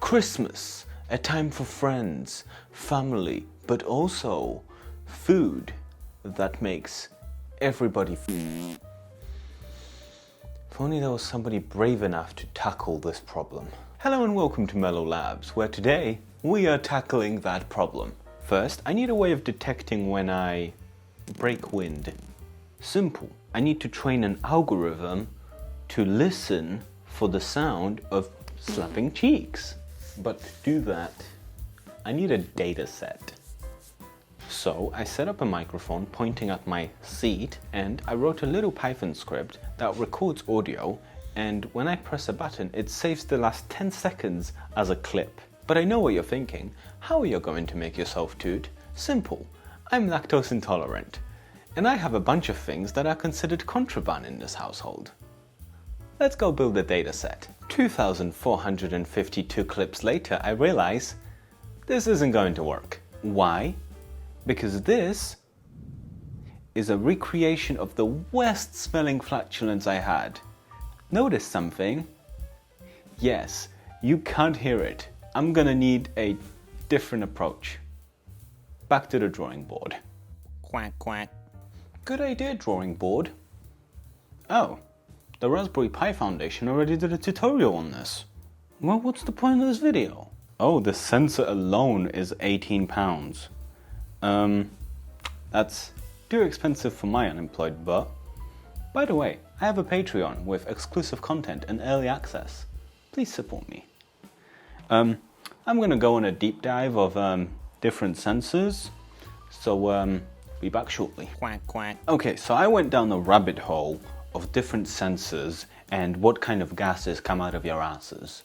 Christmas, a time for friends, family, but also food that makes everybody If only there was somebody brave enough to tackle this problem. Hello and welcome to Mellow Labs, where today we are tackling that problem. First, I need a way of detecting when I break wind. Simple. I need to train an algorithm to listen for the sound of slapping cheeks. But to do that, I need a data set. So I set up a microphone pointing at my seat and I wrote a little Python script that records audio, and when I press a button it saves the last 10 seconds as a clip. But I know what you're thinking. How are you going to make yourself toot? Simple. I'm lactose intolerant. And I have a bunch of things that are considered contraband in this household. Let's go build a data set. 2,452 clips later, I realize this isn't going to work. Why? Because this is a recreation of the worst smelling flatulence I had. Notice something? Yes, you can't hear it. I'm gonna need a different approach. Back to the drawing board. Quack, quack. Good idea, drawing board. Oh, the Raspberry Pi Foundation already did a tutorial on this. Well, what's the point of this video? Oh, the sensor alone is £18. That's too expensive for my unemployed butt. By the way, I have a Patreon with exclusive content and early access. Please support me. I'm gonna go on a deep dive of different sensors, so be back shortly. Quack, quack. Okay, so I went down a rabbit hole of different sensors and what kind of gases come out of your asses.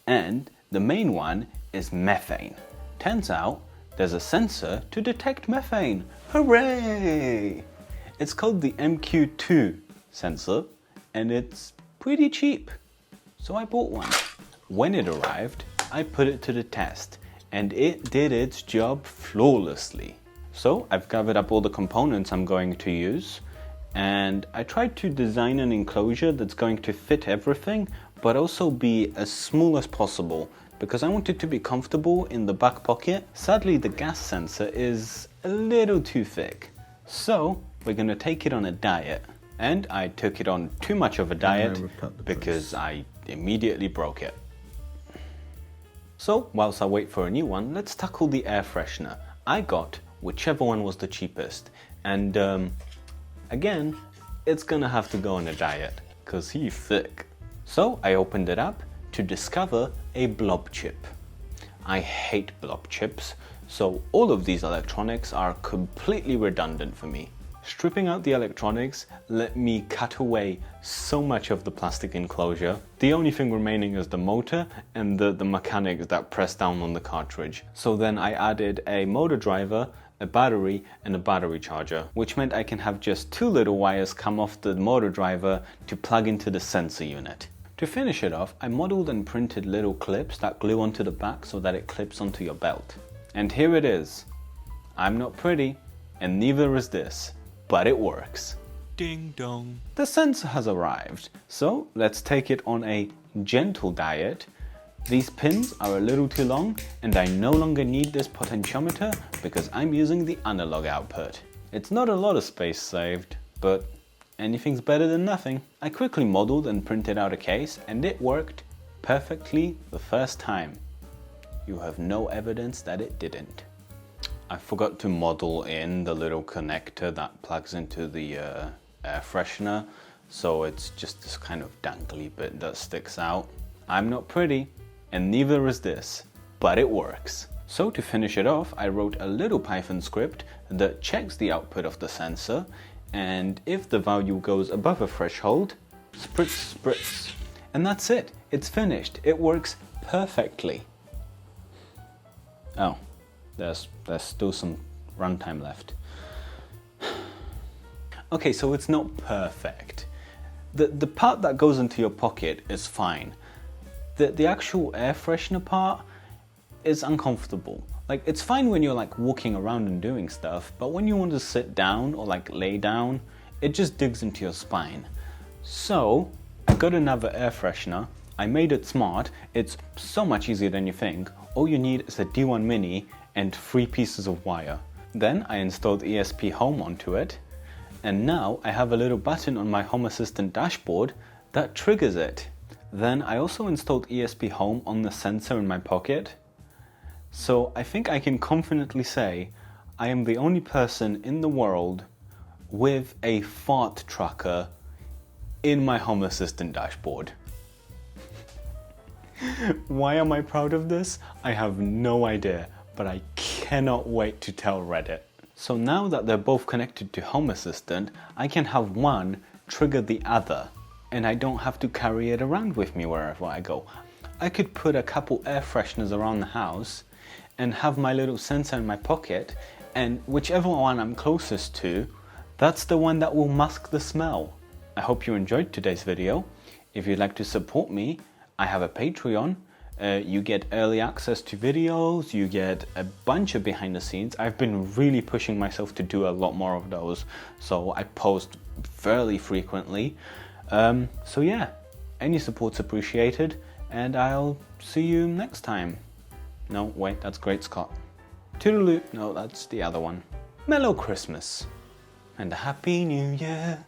And the main one is methane. Turns out there's a sensor to detect methane. Hooray! It's called the MQ2 sensor and it's pretty cheap. So I bought one. When it arrived, I put it to the test and it did its job flawlessly. So I've gathered up all the components I'm going to use, and I tried to design an enclosure that's going to fit everything but also be as small as possible because I want it to be comfortable in the back pocket. Sadly, the gas sensor is a little too thick. So we're going to take it on a diet, and I took it on too much of a diet because I immediately broke it. So whilst I wait for a new one, let's tackle the air freshener. I got whichever one was the cheapest, and again, it's gonna have to go on a diet because he's thick. So I opened it up to discover a blob chip. I hate blob chips, so all of these electronics are completely redundant for me. Stripping out the electronics let me cut away so much of the plastic enclosure. The only thing remaining is the motor and the mechanics that press down on the cartridge. So then I added a motor driver, a battery and a battery charger, which meant I can have just two little wires come off the motor driver to plug into the sensor unit. To finish it off, I modeled and printed little clips that glue onto the back so that it clips onto your belt. And here it is. I'm not pretty, and neither is this, but it works. Ding dong. The sensor has arrived, so let's take it on a gentle diet. These pins are a little too long and I no longer need this potentiometer because I'm using the analog output. It's not a lot of space saved, but anything's better than nothing. I quickly modeled and printed out a case and it worked perfectly the first time. You have no evidence that it didn't. I forgot to model in the little connector that plugs into the air freshener, so it's just this kind of dangly bit that sticks out. I'm not pretty, and neither is this, but it works. So to finish it off, I wrote a little Python script that checks the output of the sensor, and if the value goes above a threshold, spritz, spritz. And that's it, it's finished, it works perfectly. Oh, there's still some runtime left. Okay, so it's not perfect. The part that goes into your pocket is fine. The actual air freshener part is uncomfortable. Like, it's fine when you're like walking around and doing stuff, but when you want to sit down or like lay down, it just digs into your spine. So I got another air freshener I made it smart. It's so much easier than you think. All you need is a D1 Mini and 3 pieces of wire. Then I installed ESP Home onto it, and now I have a little button on my Home Assistant dashboard that triggers it. Then I also installed ESP Home on the sensor in my pocket. So I think I can confidently say I am the only person in the world with a fart tracker in my Home Assistant dashboard. Why am I proud of this? I have no idea, but I cannot wait to tell Reddit. So now that they're both connected to Home Assistant, I can have one trigger the other, and I don't have to carry it around with me wherever I go. I could put a couple air fresheners around the house and have my little sensor in my pocket, and whichever one I'm closest to, that's the one that will mask the smell. I hope you enjoyed today's video. If you'd like to support me, I have a Patreon. You get early access to videos, you get a bunch of behind the scenes. I've been really pushing myself to do a lot more of those, so I post fairly frequently. So yeah, any support's appreciated, and I'll see you next time. No, wait, that's Great Scott. Toodaloo, no, that's the other one. Mellow Christmas and a Happy New Year.